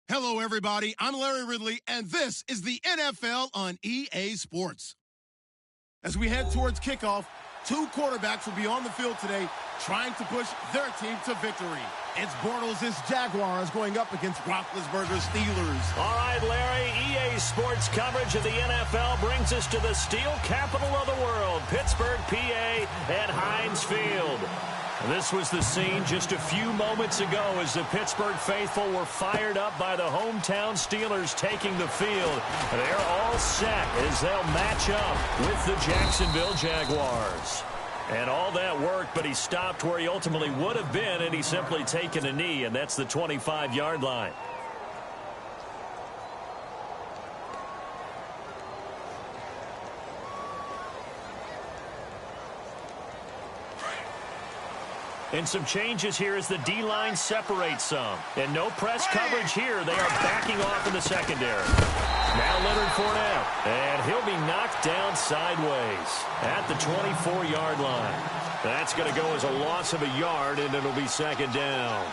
Hello, everybody. I'm Larry Ridley, and this is the NFL on EA Sports. As we head towards kickoff, two quarterbacks will be on the field today trying to push their team to victory. It's Bortles' Jaguars going up against Roethlisberger's Steelers. All right, Larry, EA Sports coverage of the NFL brings us to the steel capital of the world, Pittsburgh, PA, at Heinz Field. This was the scene just a few moments ago as the Pittsburgh faithful were fired up by the hometown Steelers taking the field. They're all set as they'll match up with the Jacksonville Jaguars. And all that worked, but he stopped where he ultimately would have been, and he's simply taken a knee, and that's the 25-yard line. And some changes here as the D-line separates some. And no press coverage here. They are backing off in the secondary. Now Leonard Fournette. And he'll be knocked down sideways at the 24-yard line. That's going to go as a loss of a yard, and it'll be second down.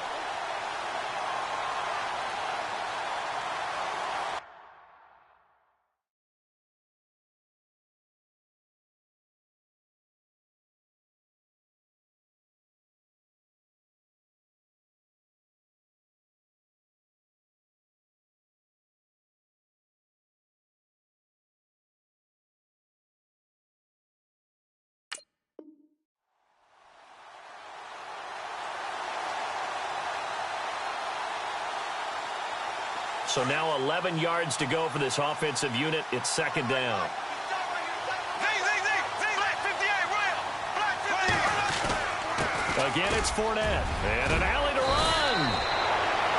So now 11 yards to go for this offensive unit. It's second down. Again, it's Fournette. And an alley to run.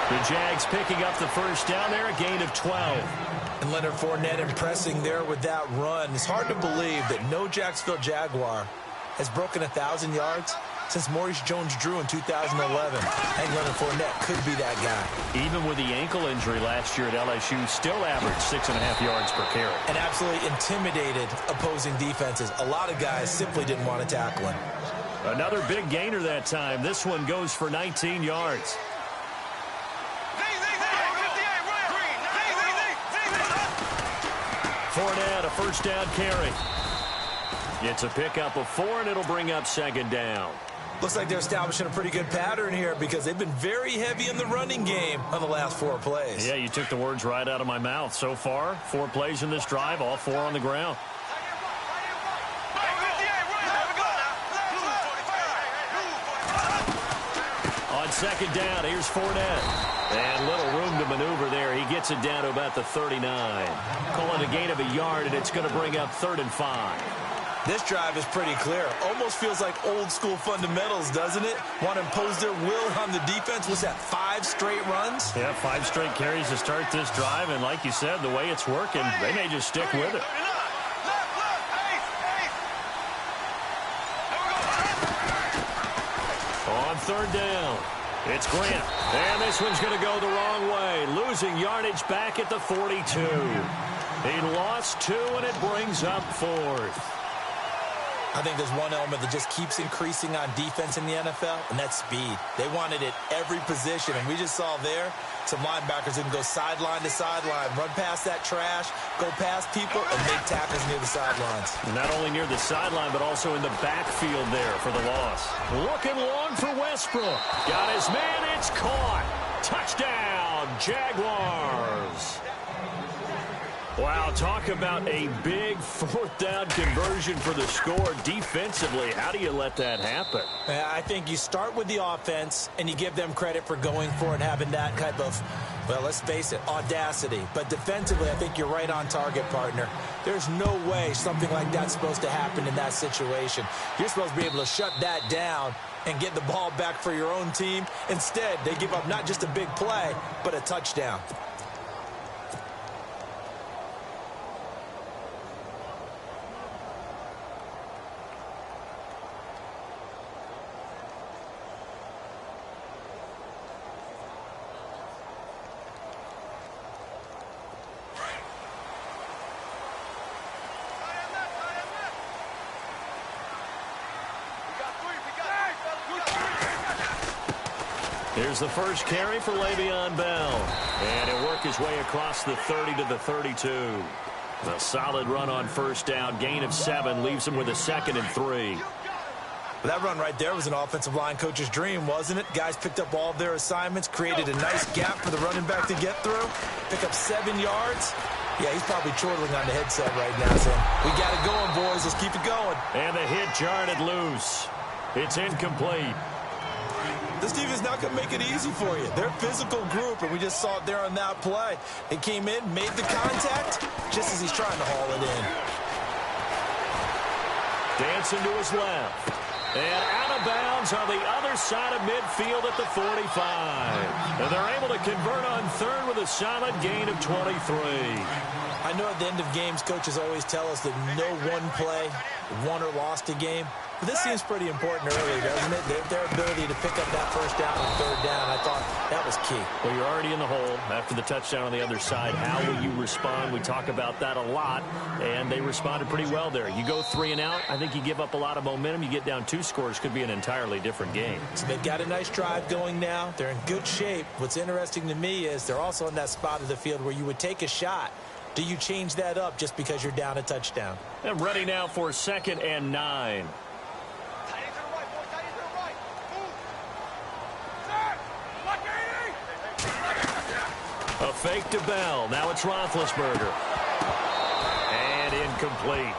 The Jags picking up the first down there, a gain of 12. And Leonard Fournette impressing there with that run. It's hard to believe that no Jacksonville Jaguar has broken 1,000 yards since Maurice Jones-Drew in 2011. And Leonard Fournette could be that guy. Even with the ankle injury last year at LSU, still averaged 6.5 yards per carry. And absolutely intimidated opposing defenses. A lot of guys simply didn't want to tackle him. Another big gainer that time. This one goes for 19 yards. Fournette, a first down carry. It's a pickup of 4, and it'll bring up second down. Looks like they're establishing a pretty good pattern here because they've been very heavy in the running game on the last 4 plays. Yeah, you took the words right out of my mouth. So far, 4 plays in this drive, all 4 on the ground. On second down, here's Fournette. And little room to maneuver there. He gets it down to about the 39. Calling a gain of a yard, and it's going to bring up 3rd and 5. This drive is pretty clear. Almost feels like old school fundamentals, doesn't it? Want to impose their will on the defense. Was that 5 straight runs? Yeah, 5 straight carries to start this drive. And like you said, the way it's working, they may just stick with it. On 3rd down, it's Grant. And this one's going to go the wrong way. Losing yardage back at the 42. He lost 2, and it brings up 4th. I think there's one element that just keeps increasing on defense in the NFL, and that's speed. They want it at every position, and we just saw there some linebackers who can go sideline to sideline, run past that trash, go past people, and make tackles near the sidelines. Not only near the sideline, but also in the backfield there for the loss. Looking long for Westbrook. Got his man. It's caught. Touchdown, Jaguars. Wow, talk about a big 4th down conversion for the score. Defensively, how do you let that happen? I think you start with the offense, and you give them credit for going for it and having that type of, well, let's face it, audacity. But defensively, I think you're right on target, partner. There's no way something like that's supposed to happen in that situation. You're supposed to be able to shut that down and get the ball back for your own team. Instead, they give up not just a big play, but a touchdown. Here's the first carry for Le'Veon Bell. And he'll work his way across the 30 to the 32. A solid run on first down. Gain of 7 leaves him with a 2nd and 3. That run right there was an offensive line coach's dream, wasn't it? Guys picked up all of their assignments, created a nice gap for the running back to get through, pick up 7 yards. Yeah, he's probably chortling on the headset right now saying, we got it going, boys. Let's keep it going. And the hit jarred it loose. It's incomplete. This defense not going to make it easy for you. They're a physical group, and we just saw it there on that play. It came in, made the contact, just as he's trying to haul it in. Dancing to his left. And out of bounds on the other side of midfield at the 45. And they're able to convert on third with a solid gain of 23. I know at the end of games, coaches always tell us that no one play won or lost a game. But this seems pretty important early, doesn't it? Their ability to pick up that first down and third down, I thought that was key. Well, you're already in the hole after the touchdown on the other side. How will you respond? We talk about that a lot, and they responded pretty well there. You go 3 and out, I think you give up a lot of momentum. You get down 2 scores, could be an entirely different game. So they've got a nice drive going now. They're in good shape. What's interesting to me is they're also in that spot of the field where you would take a shot. Do you change that up just because you're down a touchdown? And ready now for 2nd and 9. A fake to Bell. Now it's Roethlisberger. And incomplete.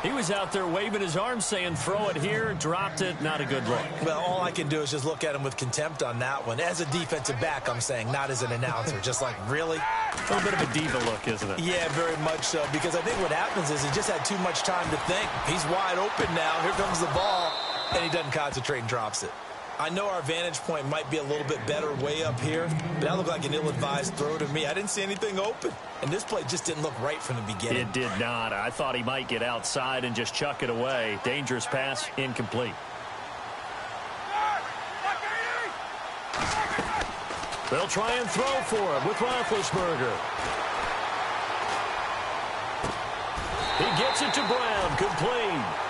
He was out there waving his arms saying throw it here, dropped it, not a good look. Well, all I can do is just look at him with contempt on that one. As a defensive back, I'm saying, not as an announcer. Just like, really? A little bit of a diva look, isn't it? Yeah, very much so, because I think what happens is he just had too much time to think. He's wide open now. Here comes the ball, and he doesn't concentrate and drops it. I know our vantage point might be a little bit better way up here, but that looked like an ill-advised throw to me. I didn't see anything open, and this play just didn't look right from the beginning. It did not. I thought he might get outside and just chuck it away. Dangerous pass, incomplete. They'll try and throw for him with Roethlisberger. He gets it to Brown, complete.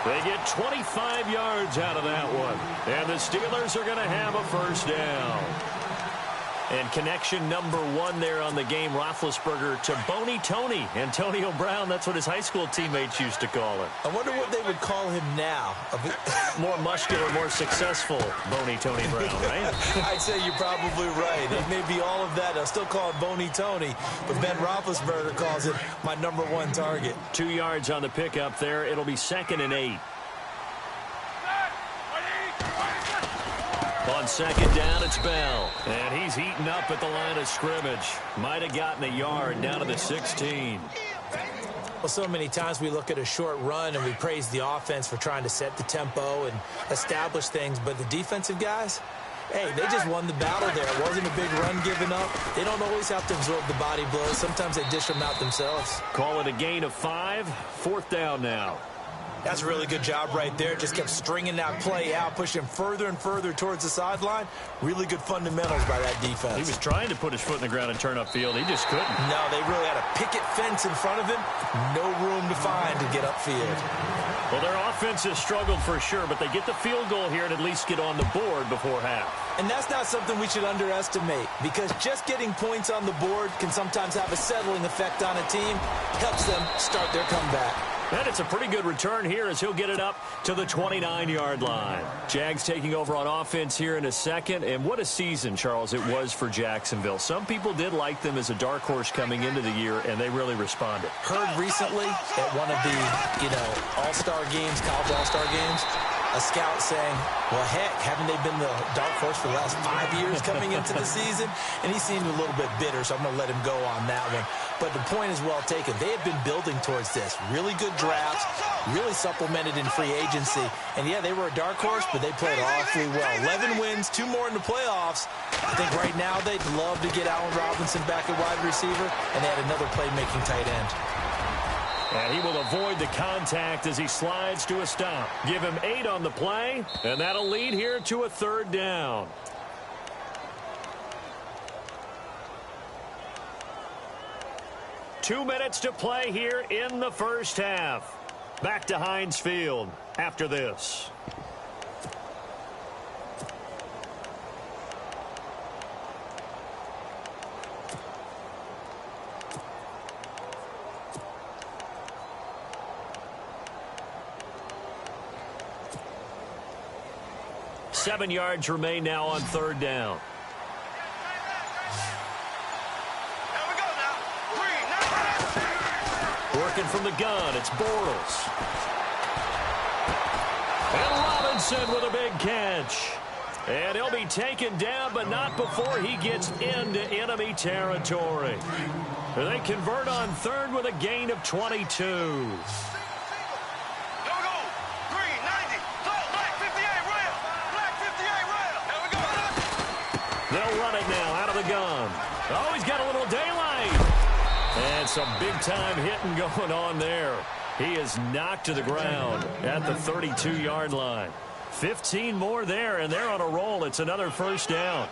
They get 25 yards out of that one. And the Steelers are going to have a first down. And connection number 1 there on the game, Roethlisberger to Boney Tony. Antonio Brown, that's what his high school teammates used to call him. I wonder what they would call him now. More muscular, more successful Boney Tony Brown, right? I'd say you're probably right. It may be all of that. I'll still call it Boney Tony, but Ben Roethlisberger calls it my number 1 target. 2 yards on the pickup there. It'll be 2nd and 8. On 2nd down, it's Bell. And he's heating up at the line of scrimmage. Might have gotten a yard down to the 16. Well, so many times we look at a short run and we praise the offense for trying to set the tempo and establish things. But the defensive guys, hey, they just won the battle there. It wasn't a big run given up. They don't always have to absorb the body blows. Sometimes they dish them out themselves. Call it a gain of 5. 4th down now. That's a really good job right there. Just kept stringing that play out, pushing further and further towards the sideline. Really good fundamentals by that defense. He was trying to put his foot in the ground and turn upfield. He just couldn't. No, they really had a picket fence in front of him. No room to find to get upfield. Well, their offense has struggled for sure, but they get the field goal here and at least get on the board before half. And that's not something we should underestimate, because just getting points on the board can sometimes have a settling effect on a team. Helps them start their comeback. And it's a pretty good return here as he'll get it up to the 29-yard line. Jags taking over on offense here in a second. And what a season, Charles, it was for Jacksonville. Some people did like them as a dark horse coming into the year, and they really responded. Heard recently at one of the, all-star games, college all-star games, a scout saying, well, heck, haven't they been the dark horse for the last 5 years coming into the season? And he seemed a little bit bitter, so I'm going to let him go on that one. But the point is well taken. They had been building towards this. Really good drafts, really supplemented in free agency. And, yeah, they were a dark horse, but they played awfully well. 11 wins, 2 more in the playoffs. I think right now they'd love to get Allen Robinson back at wide receiver, and they had another playmaking tight end. And he will avoid the contact as he slides to a stop. Give him 8 on the play, and that'll lead here to a 3rd down. Two minutes to play here in the first half. Back to Heinz Field after this. 7 yards remain now on third down. Working from the gun, it's Bortles. And Robinson with a big catch. And he'll be taken down, but not before he gets into enemy territory. They convert on third with a gain of 22. They'll run it now out of the gun. Oh, he's got a little daylight. And some big-time hitting going on there. He is knocked to the ground at the 32-yard line. 15 more there, and they're on a roll. It's another first down.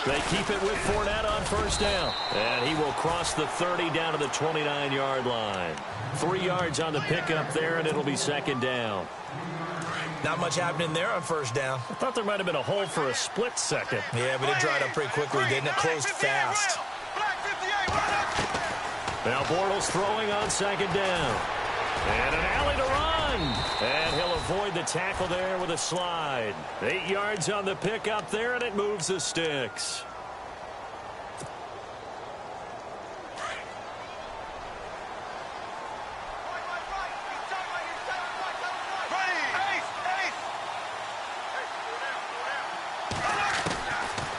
They keep it with Fournette on first down. And he will cross the 30 down to the 29-yard line. 3 yards on the pickup there, and it'll be second down. Not much happening there on first down. I thought there might have been a hole for a split second. Yeah, but it dried up pretty quickly, didn't it? Closed fast. Now Bortles throwing on second down. And an alley to run. And he'll avoid the tackle there with a slide. 8 yards on the pickup there, and it moves the sticks.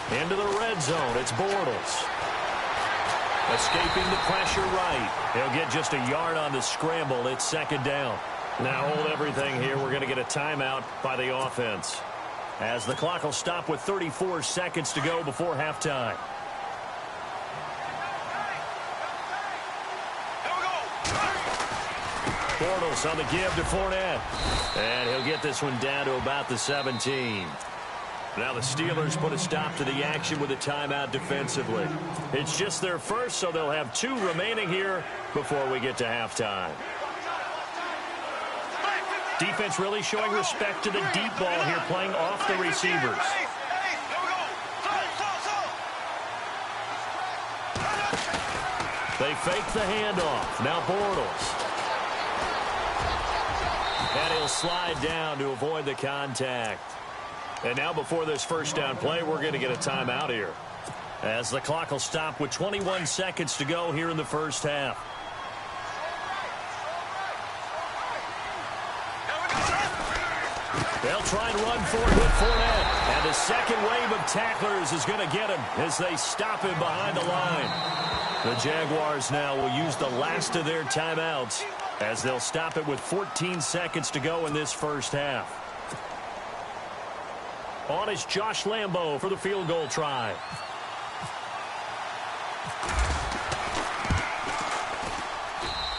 Into the red zone, it's Bortles. Escaping the pressure right. He'll get just a yard on the scramble. It's second down. Now hold everything here. We're going to get a timeout by the offense, as the clock will stop with 34 seconds to go before halftime. Bortles on the give to Fournette. And he'll get this one down to about the 17. Now the Steelers put a stop to the action with a timeout defensively. It's just their first, so they'll have 2 remaining here before we get to halftime. Defense really showing respect to the deep ball here, playing off the receivers. They fake the handoff. Now Bortles. And he'll slide down to avoid the contact. And now before this first down play, we're going to get a timeout here, as the clock will stop with 21 seconds to go here in the first half. They'll try and run for it with Fournette. And the second wave of tacklers is going to get him as they stop him behind the line. The Jaguars now will use the last of their timeouts, as they'll stop it with 14 seconds to go in this first half. On is Josh Lambo for the field goal try.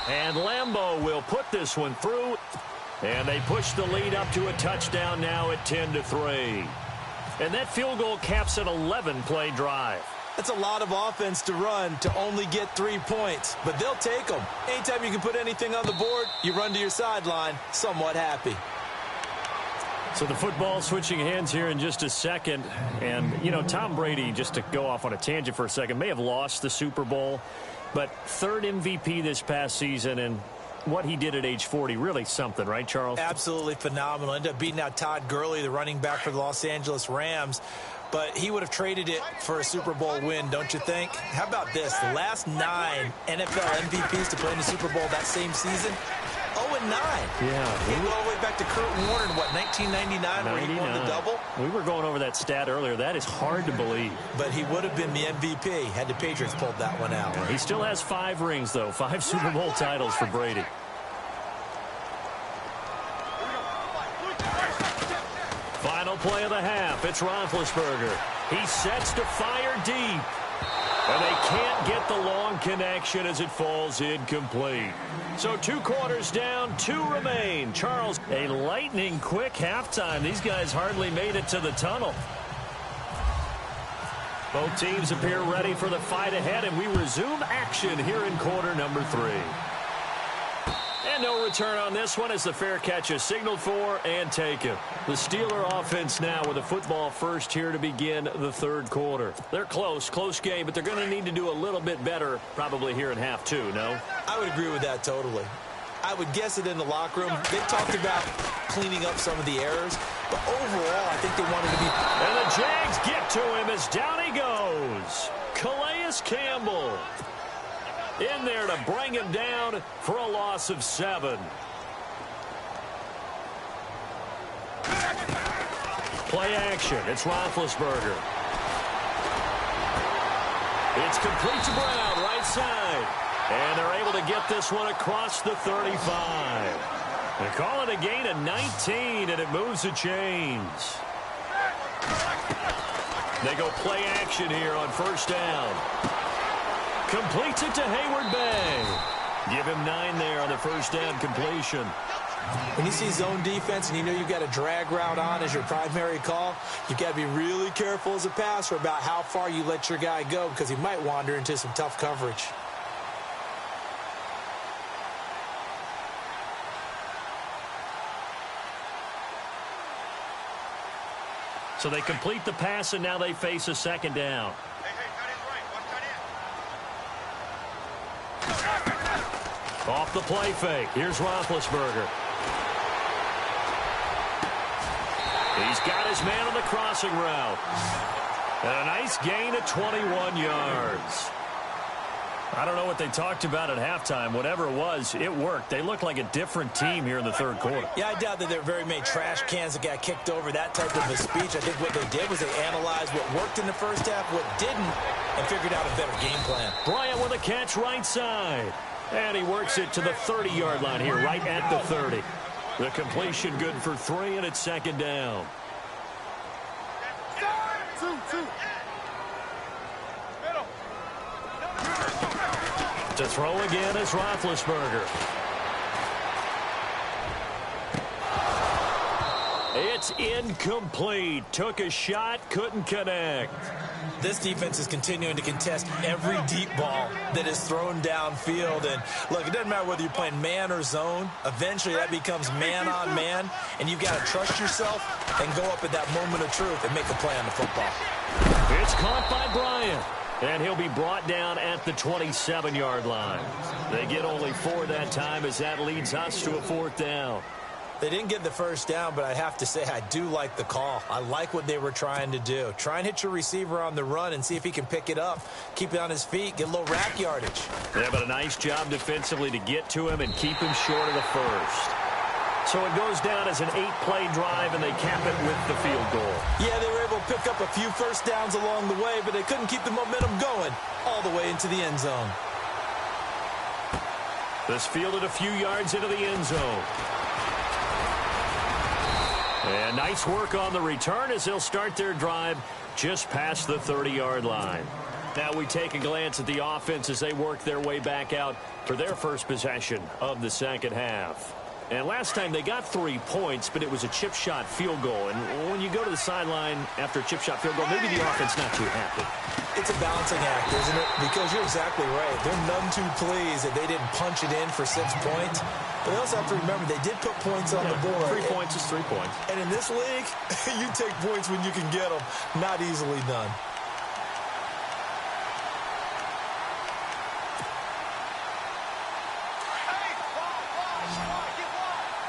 And Lambo will put this one through. And they push the lead up to a touchdown now at 10-3. And that field goal caps an 11-play drive. That's a lot of offense to run to only get 3 points, but they'll take them. Anytime you can put anything on the board, you run to your sideline somewhat happy. So the football switching hands here in just a second. And, you know, Tom Brady, just to go off on a tangent for a second, may have lost the Super Bowl, but 3rd MVP this past season, and what he did at age 40, really something, right, Charles? Absolutely phenomenal. Ended up beating out Todd Gurley, the running back for the Los Angeles Rams. But he would have traded it for a Super Bowl win, don't you think? How about this? The last 9 NFL MVPs to play in the Super Bowl that same season, 0-9. Yeah. We go all the way back to Kurt Warner in, what, 1999, where he won the double? We were going over that stat earlier. That is hard to believe. But he would have been the MVP had the Patriots pulled that one out. He still has 5 rings, though. 5 Super Bowl titles for Brady. Final play of the half. It's Roethlisberger. He sets to fire deep. And they can't get the long connection as it falls incomplete. So 2 quarters down, 2 remain. Charles, a lightning quick halftime. These guys hardly made it to the tunnel. Both teams appear ready for the fight ahead, and we resume action here in quarter number 3. And no return on this one as the fair catch is signaled for and taken. The Steeler offense now with a football first here to begin the third quarter. They're close game, but they're going to need to do a little bit better probably here in half two, no? I would agree with that totally. I would guess it in the locker room. They talked about cleaning up some of the errors, but overall, I think they wanted to be... And the Jags get to him as down he goes. Calais Campbell in there to bring him down for a loss of 7. Play action. It's Roethlisberger. It's complete to Brown, right side. And they're able to get this one across the 35. They call it a gain of 19, and it moves the chains. They go play action here on first down. Completes it to Hayward Bay. Give him 9 there on the first down completion. When you see zone defense and you know you've got a drag route on as your primary call, you've got to be really careful as a passer about how far you let your guy go because he might wander into some tough coverage. So they complete the pass, and now they face a second down. Off the play fake. Here's Roethlisberger. He's got his man on the crossing route. And a nice gain of 21 yards. I don't know what they talked about at halftime. Whatever it was, it worked. They look like a different team here in the third quarter. Yeah, I doubt that there were very many trash cans that got kicked over, that type of a speech. I think what they did was they analyzed what worked in the first half, what didn't, and figured out a better game plan. Bryant with a catch right side. And he works it to the 30-yard line here, right at the 30. The completion good for 3, and it's second down. To throw again is Roethlisberger. It's incomplete. Took a shot, couldn't connect. This defense is continuing to contest every deep ball that is thrown downfield. And, look, it doesn't matter whether you're playing man or zone. Eventually, that becomes man-on-man, and you've got to trust yourself and go up at that moment of truth and make a play on the football. It's caught by Bryant. And he'll be brought down at the 27-yard line. They get only 4 that time as that leads us to a 4th down. They didn't get the first down, but I have to say I do like the call. I like what they were trying to do. Try and hit your receiver on the run and see if he can pick it up. Keep it on his feet, get a little rack yardage. Yeah, but a nice job defensively to get to him and keep him short of the first. So it goes down as an 8-play drive, and they cap it with the field goal. Yeah, they were able to pick up a few first downs along the way, but they couldn't keep the momentum going all the way into the end zone. This fielded a few yards into the end zone. And nice work on the return as they'll start their drive just past the 30-yard line. Now we take a glance at the offense as they work their way back out for their first possession of the second half. And last time they got 3 points, but it was a chip shot field goal. And when you go to the sideline after a chip shot field goal, maybe the offense not too happy. It's a balancing act, isn't it? Because you're exactly right. They're none too pleased that they didn't punch it in for 6 points. But they also have to remember they did put points on the board. 3 points is 3 points. And in this league, you take points when you can get them. Not easily done.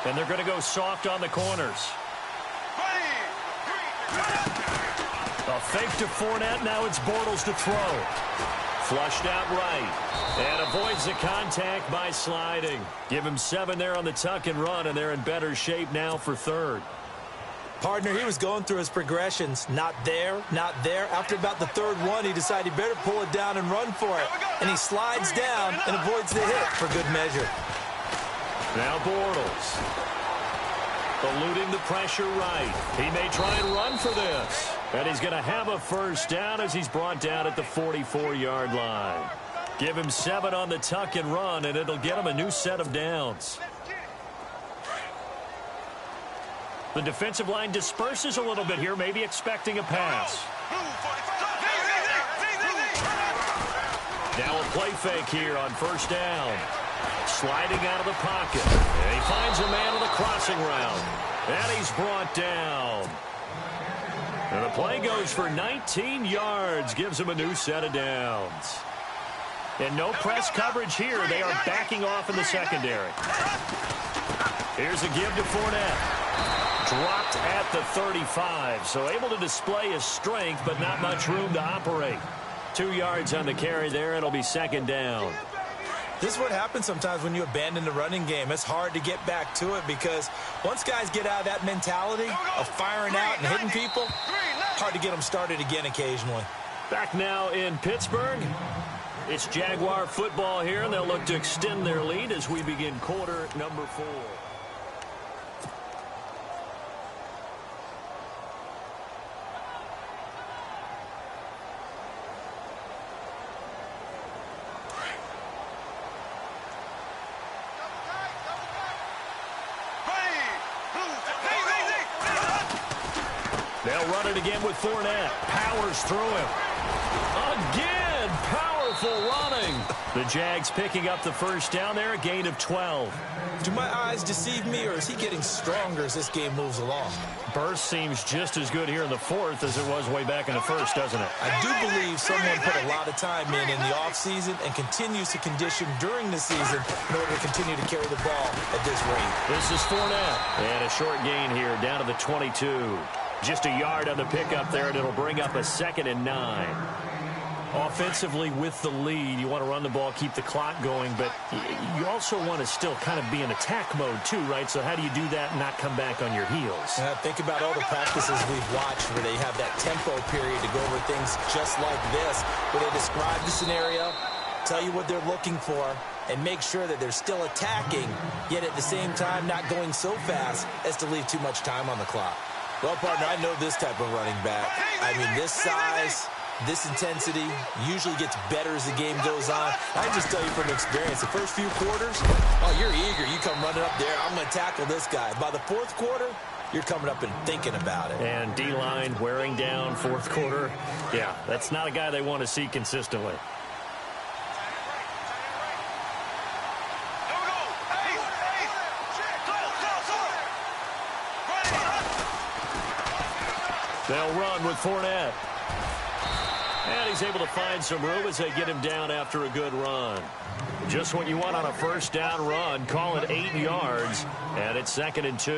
And they're going to go soft on the corners. A fake to Fournette. Now it's Bortles to throw. Flushed out right. And avoids the contact by sliding. Give him 7 there on the tuck and run, and they're in better shape now for third. Partner, he was going through his progressions. Not there, not there. After about the third one, he decided he better pull it down and run for it. And he slides down and avoids the hit for good measure. Now Bortles. Eluding the pressure right. He may try and run for this. And he's going to have a first down as he's brought down at the 44-yard line. Give him 7 on the tuck and run, and it'll get him a new set of downs. The defensive line disperses a little bit here, maybe expecting a pass. Now a play fake here on first down. Sliding out of the pocket. And he finds a man on the crossing route. And he's brought down. And the play goes for 19 yards. Gives him a new set of downs. And no press coverage here. They are backing off in the secondary. Here's a give to Fournette. Dropped at the 35. So able to display his strength, but not much room to operate. 2 yards on the carry there. It'll be second down. This is what happens sometimes when you abandon the running game. It's hard to get back to it because once guys get out of that mentality of firing out and hitting people, hard to get them started again occasionally. Back now in Pittsburgh. It's Jaguar football here, and they'll look to extend their lead as we begin quarter number 4. They'll run it again with Fournette. Powers through him. Again, powerful running. The Jags picking up the first down there, a gain of 12. Do my eyes deceive me, or is he getting stronger as this game moves along? Burst seems just as good here in the fourth as it was way back in the first, doesn't it? I do believe someone put a lot of time in the offseason and continues to condition during the season in order to continue to carry the ball at this rate. This is Fournette. And a short gain here down to the 22. Just a yard on the pickup there, and it'll bring up a 2nd and 9. Offensively with the lead, you want to run the ball, keep the clock going, but you also want to still kind of be in attack mode too, right? So how do you do that and not come back on your heels? Think about all the practices we've watched where they have that tempo period to go over things just like this, where they describe the scenario, tell you what they're looking for, and make sure that they're still attacking, yet at the same time not going so fast as to leave too much time on the clock. Well, partner, I know this type of running back. I mean, this size, this intensity usually gets better as the game goes on. I just tell you from experience, the first few quarters, oh, you're eager. You come running up there, I'm going to tackle this guy. By the fourth quarter, you're coming up and thinking about it. And D-line wearing down fourth quarter. Yeah, that's not a guy they want to see consistently. They'll run with Fournette. And he's able to find some room as they get him down after a good run. Just what you want on a first down run. Call it 8 yards. And it's 2nd and 2. A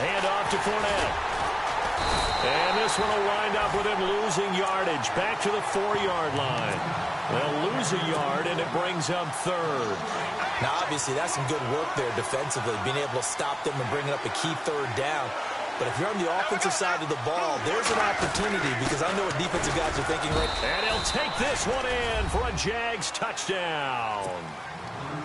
handoff to Fournette. And this one will wind up with him losing yardage. Back to the 4-yard line. They'll lose a yard, and it brings up 3rd. Now, obviously, that's some good work there defensively, being able to stop them and bringing up a key 3rd down. But if you're on the offensive side of the ball, there's an opportunity because I know what defensive guys are thinking right now. And he'll take this one in for a Jags touchdown.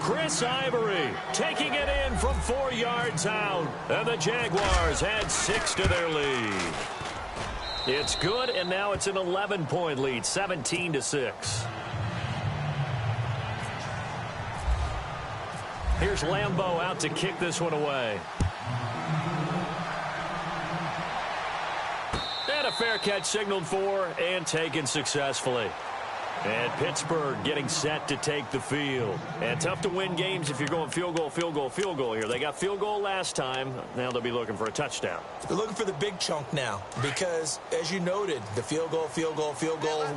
Chris Ivory taking it in from 4 yards out. And the Jaguars add 6 to their lead. It's good, and now it's an 11-point lead, 17-6. Here's Lambeau out to kick this one away. And a fair catch signaled for and taken successfully. And Pittsburgh getting set to take the field. And tough to win games if you're going field goal, field goal, field goal here. They got field goal last time. Now they'll be looking for a touchdown. They're looking for the big chunk now because, as you noted, the field goal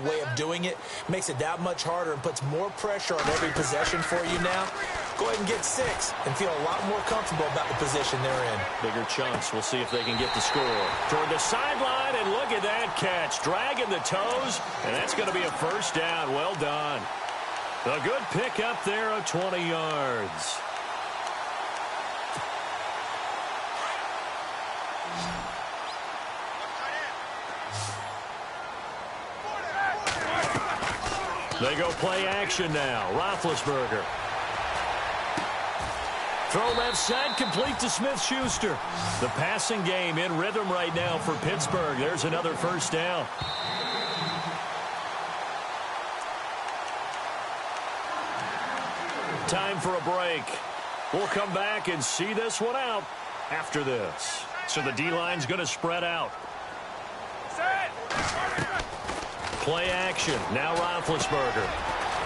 way of doing it makes it that much harder and puts more pressure on every possession for you now. Go ahead and get 6 and feel a lot more comfortable about the position they're in. Bigger chunks. We'll see if they can get the score. Toward the sideline, and look at that catch. Dragging the toes, and that's going to be a first down. Well done. A good pick up there of 20 yards. They go play action now. Roethlisberger. Throw left side, complete to Smith-Schuster. The passing game in rhythm right now for Pittsburgh. There's another first down. Time for a break. We'll come back and see this one out after this. So the D-line's going to spread out. Set. Play action. Now Roethlisberger.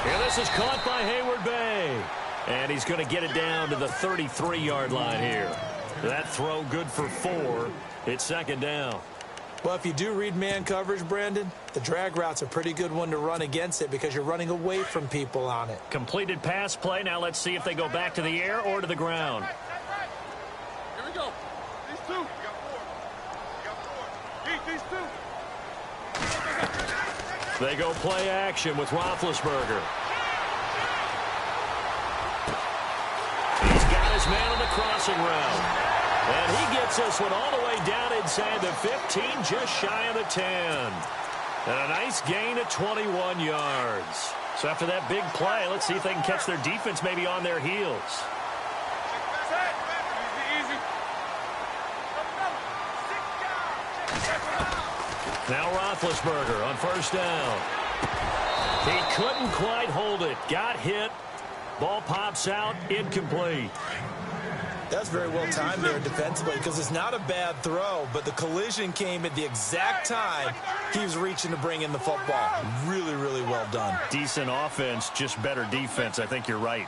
And this is caught by Hayward-Bay. And he's going to get it down to the 33-yard line here. That throw good for 4. It's second down. Well, if you do read man coverage, Brandon, the drag route's a pretty good one to run against it because you're running away from people on it. Completed pass play. Now let's see if they go back to the air or to the ground. Here we go. These two. You got 4. You got 4. These two. They go play action with Roethlisberger. He's got his man on the crossing route. And he gets this one all the way down inside the 15, just shy of the 10. And a nice gain of 21 yards. So after that big play, let's see if they can catch their defense maybe on their heels. Now Roethlisberger on first down. He couldn't quite hold it. Got hit. Ball pops out. Incomplete. That's very well timed there defensively because it's not a bad throw, but the collision came at the exact time he was reaching to bring in the football. Really, really well done. Decent offense, just better defense. I think you're right.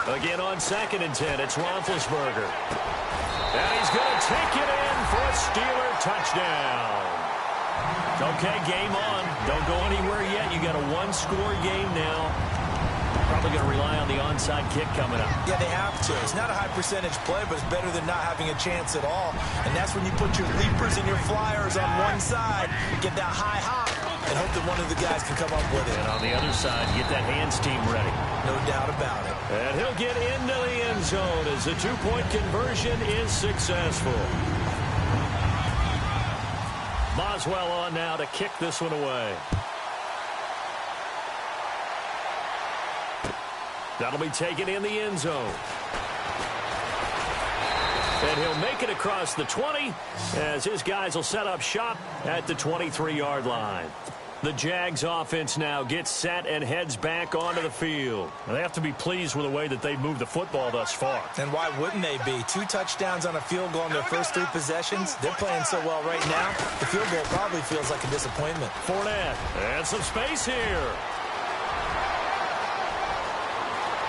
Again on 2nd and 10, it's Roethlisberger. And he's going to take it in for a Steeler touchdown. Okay, game on. Don't go anywhere yet. You got a one-score game now. Probably going to rely on the onside kick coming up. Yeah, they have to. It's not a high-percentage play, but it's better than not having a chance at all. And that's when you put your leapers and your flyers on one side, get that high hop, and hope that one of the guys can come up with it. And on the other side, get that hands team ready. No doubt about it. And he'll get into the end zone as the two-point conversion is successful. Boswell on now to kick this one away. That'll be taken in the end zone. And he'll make it across the 20 as his guys will set up shop at the 23-yard line. The Jags offense now gets set and heads back onto the field. They have to be pleased with the way that they've moved the football thus far. And why wouldn't they be? 2 touchdowns on a field goal in their first 3 possessions. They're playing so well right now, the field goal probably feels like a disappointment. Fournette, and some space here.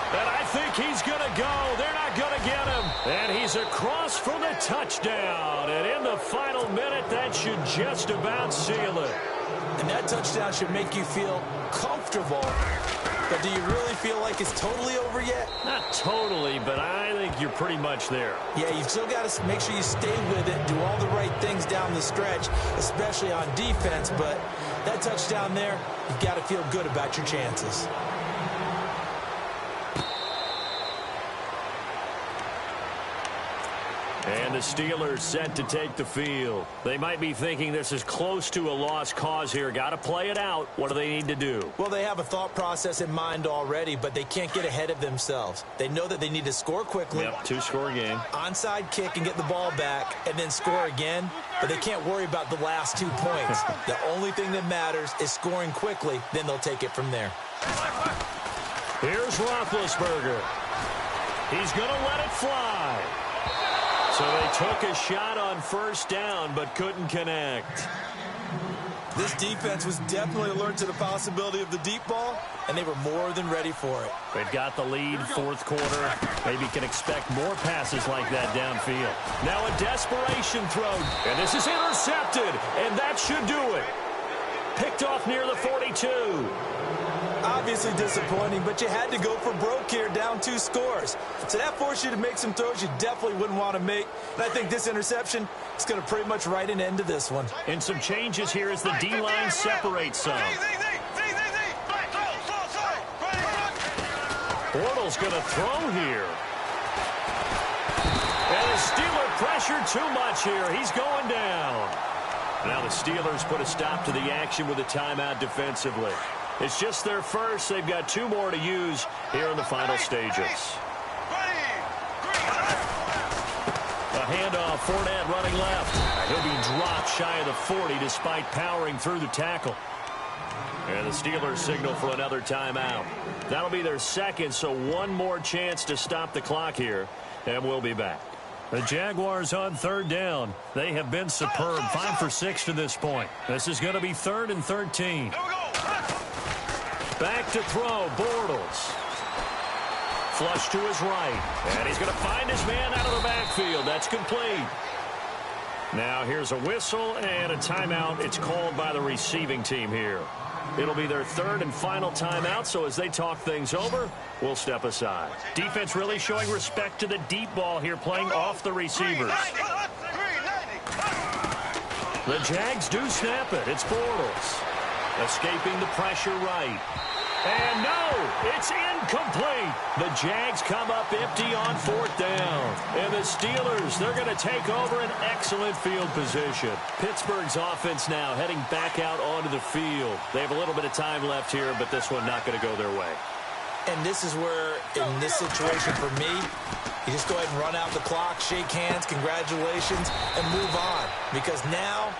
And I think he's going to go. They're not going to get him. And he's across for the touchdown. And in the final minute, that should just about seal it. And that touchdown should make you feel comfortable. But do you really feel like it's totally over yet? Not totally, but I think you're pretty much there. Yeah, you've still got to make sure you stay with it, do all the right things down the stretch, especially on defense. But that touchdown there, you've got to feel good about your chances. And the Steelers set to take the field. They might be thinking this is close to a lost cause here. Got to play it out. What do they need to do? Well, they have a thought process in mind already, but they can't get ahead of themselves. They know that they need to score quickly. Yep, 2-score game. Onside kick and get the ball back and then score again, but they can't worry about the last 2 points. The only thing that matters is scoring quickly, then they'll take it from there. Here's Roethlisberger. He's going to let it fly. So they took a shot on first down, but couldn't connect. This defense was definitely alert to the possibility of the deep ball, and they were more than ready for it. They've got the lead, fourth quarter. Maybe can expect more passes like that downfield. Now a desperation throw, and this is intercepted, and that should do it. Picked off near the 42. Obviously disappointing, but you had to go for broke here, down 2 scores. So that forced you to make some throws you definitely wouldn't want to make. And I think this interception is going to pretty much write an end to this one. And some changes here as the D-line separates some. Bortles going to throw here. And the Steeler pressure too much here. He's going down. Now the Steelers put a stop to the action with a timeout defensively. It's just their first. They've got 2 more to use here in the final stages. A handoff, Fournette running left. He'll be dropped shy of the 40 despite powering through the tackle. And the Steelers signal for another timeout. That'll be their second, so 1 more chance to stop the clock here, and we'll be back. The Jaguars on third down. They have been superb. 5 for 6 to this point. This is going to be 3rd and 13. Back to throw, Bortles. Flush to his right. And he's going to find his man out of the backfield. That's complete. Now here's a whistle and a timeout. It's called by the receiving team here. It'll be their 3rd and final timeout, so as they talk things over, we'll step aside. Defense really showing respect to the deep ball here, playing off the receivers. The Jags do snap it. It's Bortles. Escaping the pressure right. And no, it's incomplete. The Jags come up empty on 4th down. And the Steelers, they're going to take over an excellent field position. Pittsburgh's offense now heading back out onto the field. They have a little bit of time left here, but this one not going to go their way. And this is where, in this situation for me, you just go ahead and run out the clock, shake hands, congratulations, and move on. Because now,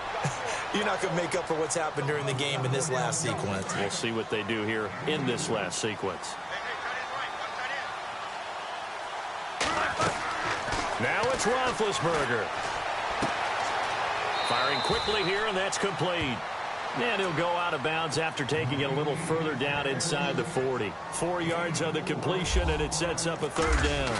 you're not going to make up for what's happened during the game in this last sequence. We'll see what they do here in this last sequence. Now it's Roethlisberger. Firing quickly here, and that's complete. And he'll go out of bounds after taking it a little further down inside the 40. 4 yards on the completion, and it sets up a 3rd down.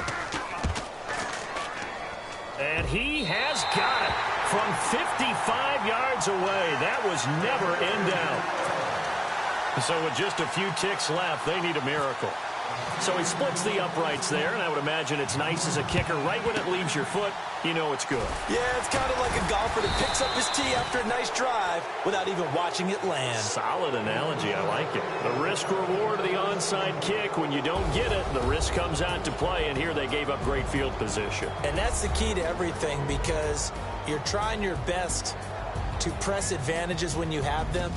And he has got it from 55 yards away. That was never in doubt. So with just a few ticks left, they need a miracle. So he splits the uprights there, and I would imagine it's nice as a kicker. Right when it leaves your foot, you know it's good. Yeah, it's kind of like a golfer that picks up his tee after a nice drive without even watching it land. Solid analogy. I like it. The risk-reward of the onside kick. When you don't get it, the risk comes out to play, and here they gave up great field position. And that's the key to everything, because you're trying your best to press advantages when you have them,